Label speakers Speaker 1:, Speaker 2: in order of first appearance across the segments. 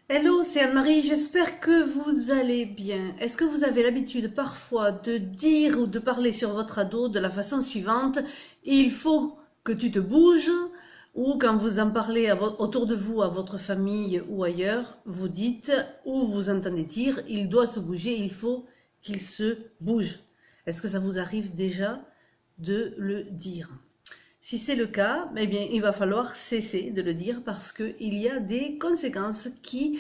Speaker 1: Hello, c'est Anne-Marie, j'espère que vous allez bien. Est-ce que vous avez l'habitude parfois de dire ou de parler sur votre ado de la façon suivante: il faut que tu te bouges, ou quand vous en parlez autour de vous, à votre famille ou ailleurs, vous dites ou vous entendez dire: il doit se bouger, il faut qu'il se bouge. Est-ce que ça vous arrive déjà de le dire? Si c'est le cas, eh bien, il va falloir cesser de le dire parce qu'il y a des conséquences qui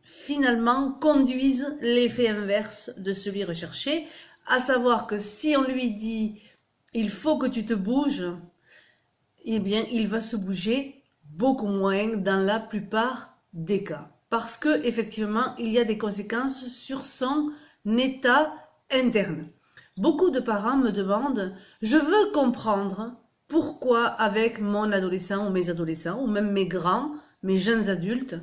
Speaker 1: finalement conduisent l'effet inverse de celui recherché, à savoir que si on lui dit il faut que tu te bouges, eh bien, il va se bouger beaucoup moins dans la plupart des cas. Parce que effectivement, il y a des conséquences sur son état interne. Beaucoup de parents me demandent: je veux comprendre pourquoi avec mon adolescent ou mes adolescents, ou même mes grands, mes jeunes adultes,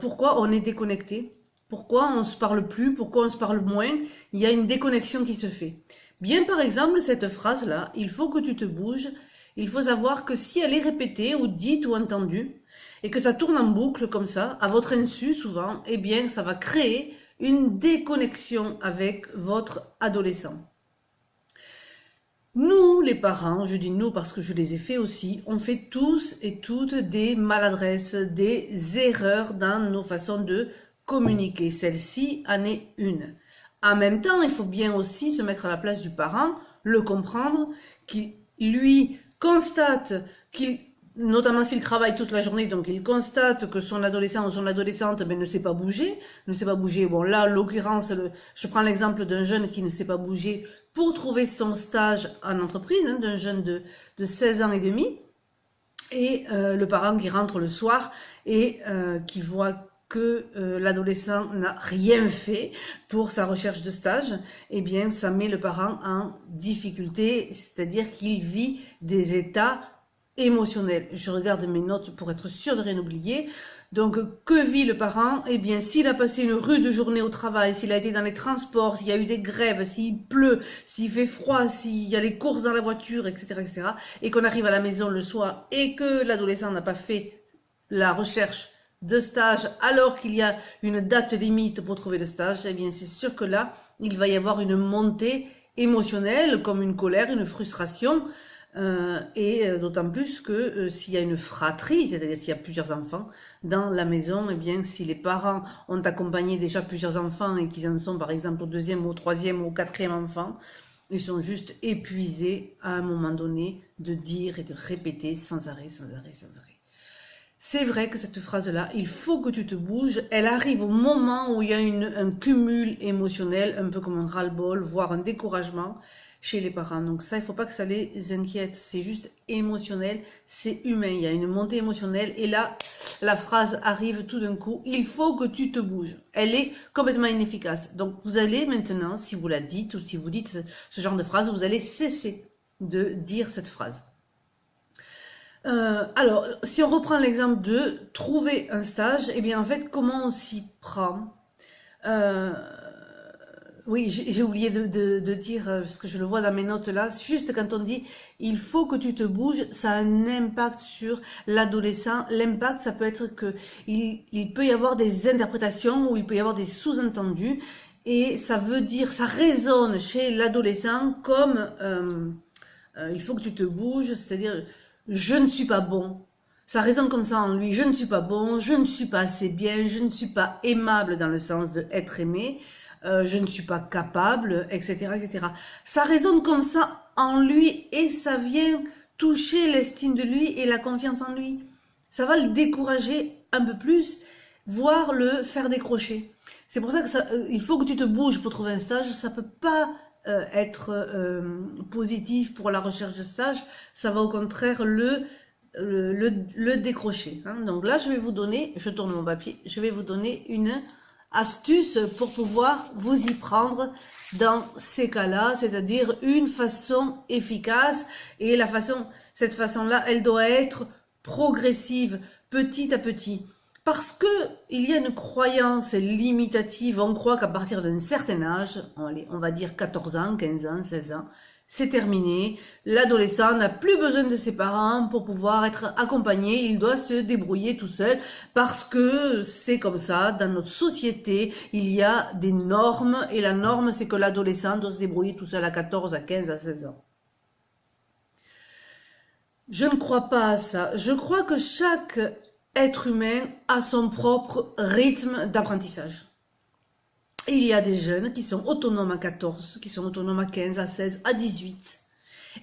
Speaker 1: pourquoi on est déconnecté, pourquoi on ne se parle plus, pourquoi on se parle moins, il y a une déconnexion qui se fait. Bien par exemple, cette phrase-là, il faut que tu te bouges, il faut savoir que si elle est répétée ou dite ou entendue, et que ça tourne en boucle comme ça, à votre insu souvent, eh bien ça va créer une déconnexion avec votre adolescent. Nous, les parents, je dis nous parce que je les ai fait aussi, on fait tous et toutes des maladresses, des erreurs dans nos façons de communiquer. Celle-ci en est une. En même temps, il faut bien aussi se mettre à la place du parent, le comprendre, qu'il lui constate qu'il, notamment s'il travaille toute la journée, donc il constate que son adolescent ou son adolescente ne sait pas bouger, Bon là, en l'occurrence, je prends l'exemple d'un jeune qui ne sait pas bouger pour trouver son stage en entreprise, d'un jeune de 16 ans et demi, et le parent qui rentre le soir et qui voit que l'adolescent n'a rien fait pour sa recherche de stage, eh bien ça met le parent en difficulté, c'est-à-dire qu'il vit des états émotionnels. Je regarde mes notes pour être sûre de rien oublier. Donc, que vit le parent? Eh bien, s'il a passé une rude journée au travail, s'il a été dans les transports, s'il y a eu des grèves, s'il pleut, s'il fait froid, s'il y a les courses dans la voiture, etc., et qu'on arrive à la maison le soir et que l'adolescent n'a pas fait la recherche de stage alors qu'il y a une date limite pour trouver le stage, eh bien, c'est sûr que là, il va y avoir une montée émotionnelle, comme une colère, une frustration, d'autant plus que s'il y a une fratrie, c'est-à-dire s'il y a plusieurs enfants dans la maison, eh bien, si les parents ont accompagné déjà plusieurs enfants et qu'ils en sont par exemple au deuxième, au troisième ou au quatrième enfant, ils sont juste épuisés à un moment donné de dire et de répéter sans arrêt, sans arrêt, sans arrêt. C'est vrai que cette phrase-là, il faut que tu te bouges, elle arrive au moment où il y a un cumul émotionnel, un peu comme un ras-le-bol, voire un découragement chez les parents. Donc ça, il ne faut pas que ça les inquiète, c'est juste émotionnel, c'est humain, il y a une montée émotionnelle et là, la phrase arrive tout d'un coup: il faut que tu te bouges. Elle est complètement inefficace. Donc vous allez maintenant, si vous la dites ou si vous dites ce genre de phrase, vous allez cesser de dire cette phrase. Alors, si on reprend l'exemple de trouver un stage, eh bien en fait, comment on s'y prend? Oui, j'ai oublié de dire, parce que je le vois dans mes notes là, juste quand on dit il faut que tu te bouges, ça a un impact sur l'adolescent. L'impact, ça peut être que il peut y avoir des interprétations ou il peut y avoir des sous-entendus, et ça veut dire, ça résonne chez l'adolescent comme il faut que tu te bouges, c'est-à-dire je ne suis pas bon. Ça résonne comme ça en lui: je ne suis pas bon, je ne suis pas assez bien, je ne suis pas aimable dans le sens de être aimé, je ne suis pas capable, etc., etc. Ça résonne comme ça en lui et ça vient toucher l'estime de lui et la confiance en lui. Ça va le décourager un peu plus, voire le faire décrocher. C'est pour ça que il faut que tu te bouges pour trouver un stage. Ça peut pas être positif pour la recherche de stage, ça va au contraire le décrocher. Hein. Donc là, je vais vous donner, je tourne mon papier, je vais vous donner une astuce pour pouvoir vous y prendre dans ces cas-là, c'est-à-dire une façon efficace. Et cette façon-là, elle doit être progressive, petit à petit. Parce que il y a une croyance limitative, on croit qu'à partir d'un certain âge, on va dire 14 ans, 15 ans, 16 ans, c'est terminé. L'adolescent n'a plus besoin de ses parents pour pouvoir être accompagné. Il doit se débrouiller tout seul parce que c'est comme ça. Dans notre société, il y a des normes et la norme, c'est que l'adolescent doit se débrouiller tout seul à 14, à 15, à 16 ans. Je ne crois pas à ça. Je crois que chaque être humain a son propre rythme d'apprentissage. Il y a des jeunes qui sont autonomes à 14, qui sont autonomes à 15, à 16, à 18.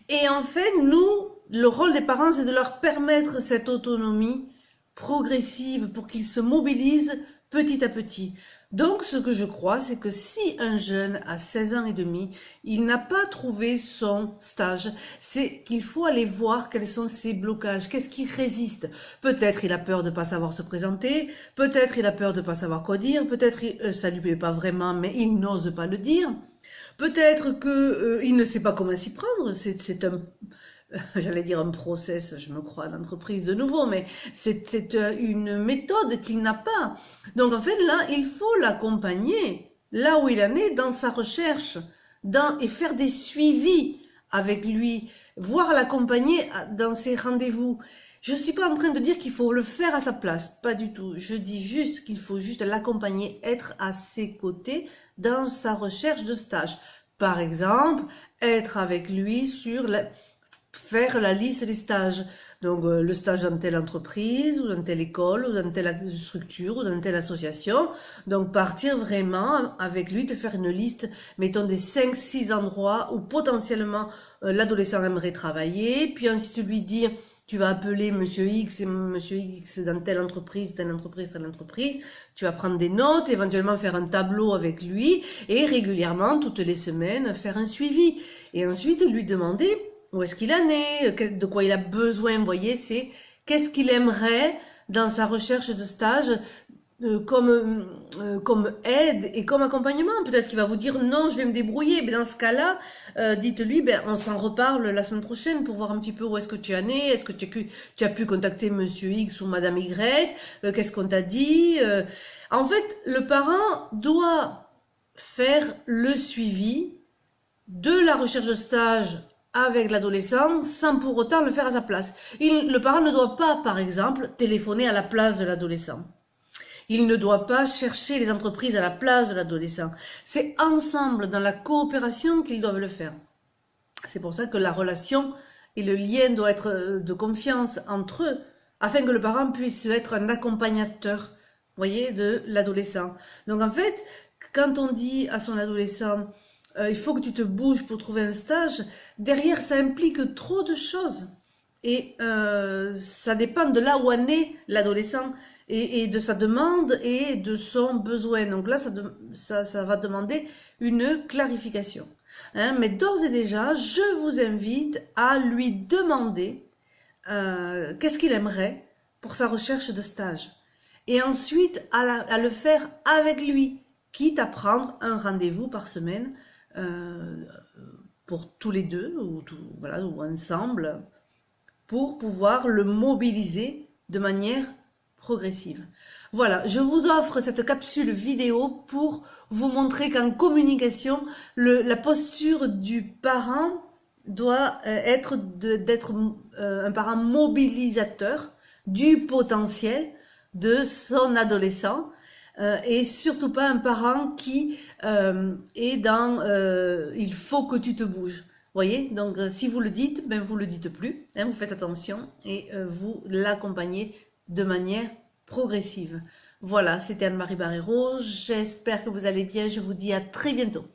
Speaker 1: Et en fait, nous, le rôle des parents, c'est de leur permettre cette autonomie progressive pour qu'ils se mobilisent petit à petit. Donc, ce que je crois, c'est que si un jeune a 16 ans et demi, il n'a pas trouvé son stage, c'est qu'il faut aller voir quels sont ses blocages, qu'est-ce qui résiste. Peut-être il a peur de ne pas savoir se présenter, peut-être il a peur de ne pas savoir quoi dire, peut-être ça ne lui plaît pas vraiment, mais il n'ose pas le dire. Peut-être qu'il ne sait pas comment s'y prendre, c'est un... J'allais dire un process, je me crois, d'entreprise de nouveau, mais c'est une méthode qu'il n'a pas. Donc en fait, là, il faut l'accompagner, là où il en est, dans sa recherche, et faire des suivis avec lui, voire l'accompagner dans ses rendez-vous. Je ne suis pas en train de dire qu'il faut le faire à sa place, pas du tout. Je dis juste qu'il faut juste l'accompagner, être à ses côtés dans sa recherche de stage. Par exemple, être avec lui sur faire la liste des stages. Donc, le stage dans telle entreprise, ou dans telle école, ou dans telle structure, ou dans telle association. Donc, partir vraiment avec lui, de faire une liste, mettons des 5-6 endroits où potentiellement l'adolescent aimerait travailler. Puis ensuite lui dire, tu vas appeler Monsieur X et Monsieur X dans telle entreprise, telle entreprise, telle entreprise. Tu vas prendre des notes, éventuellement faire un tableau avec lui, et régulièrement, toutes les semaines, faire un suivi. Et ensuite, lui demander où est-ce qu'il en est, de quoi il a besoin, vous voyez, c'est qu'est-ce qu'il aimerait dans sa recherche de stage comme aide et comme accompagnement. Peut-être qu'il va vous dire non, je vais me débrouiller. Mais dans ce cas-là, dites-lui, on s'en reparle la semaine prochaine pour voir un petit peu où est-ce que tu en es. Est-ce que tu as pu contacter Monsieur X ou Madame Y, qu'est-ce qu'on t'a dit. En fait, le parent doit faire le suivi de la recherche de stage avec l'adolescent sans pour autant le faire à sa place. Le parent ne doit pas, par exemple, téléphoner à la place de l'adolescent. Il ne doit pas chercher les entreprises à la place de l'adolescent. C'est ensemble, dans la coopération, qu'ils doivent le faire. C'est pour ça que la relation et le lien doivent être de confiance entre eux, afin que le parent puisse être un accompagnateur, vous voyez, de l'adolescent. Donc en fait, quand on dit à son adolescent il faut que tu te bouges pour trouver un stage, derrière ça implique trop de choses. Et ça dépend de là où en est l'adolescent et de sa demande et de son besoin. Donc là, ça va demander une clarification. Hein, mais d'ores et déjà, je vous invite à lui demander qu'est-ce qu'il aimerait pour sa recherche de stage. Et ensuite, à le faire avec lui, quitte à prendre un rendez-vous par semaine pour tous les deux ou ensemble pour pouvoir le mobiliser de manière progressive. Voilà, je vous offre cette capsule vidéo pour vous montrer qu'en communication, la posture du parent doit être d'être un parent mobilisateur du potentiel de son adolescent et surtout pas un parent qui est dans il faut que tu te bouges. Voyez, donc si vous le dites, vous le dites plus, hein, vous faites attention et vous l'accompagnez de manière progressive. Voilà, c'était Anne-Marie Barrero, j'espère que vous allez bien, je vous dis à très bientôt.